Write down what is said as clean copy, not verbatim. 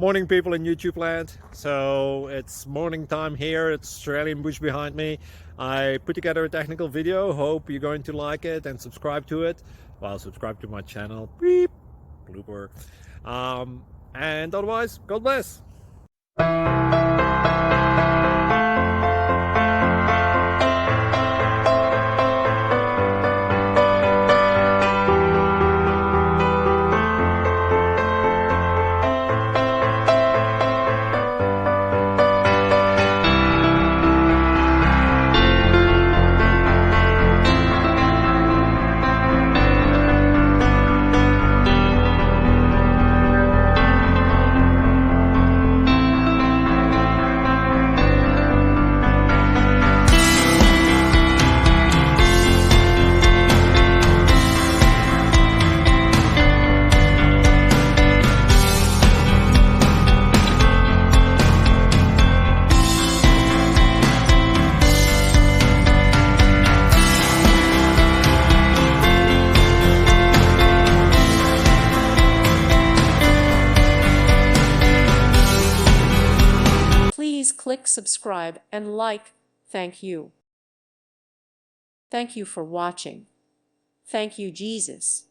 Morning, people in YouTube land. So it's morning time here. It's Australian bush behind me. I put together a technical video. Hope you're going to like it and subscribe to it. Well, subscribe to my channel. Beep. Blooper. And otherwise, God bless. Please click subscribe and like. Thank you. Thank you for watching. Thank you, Jesus.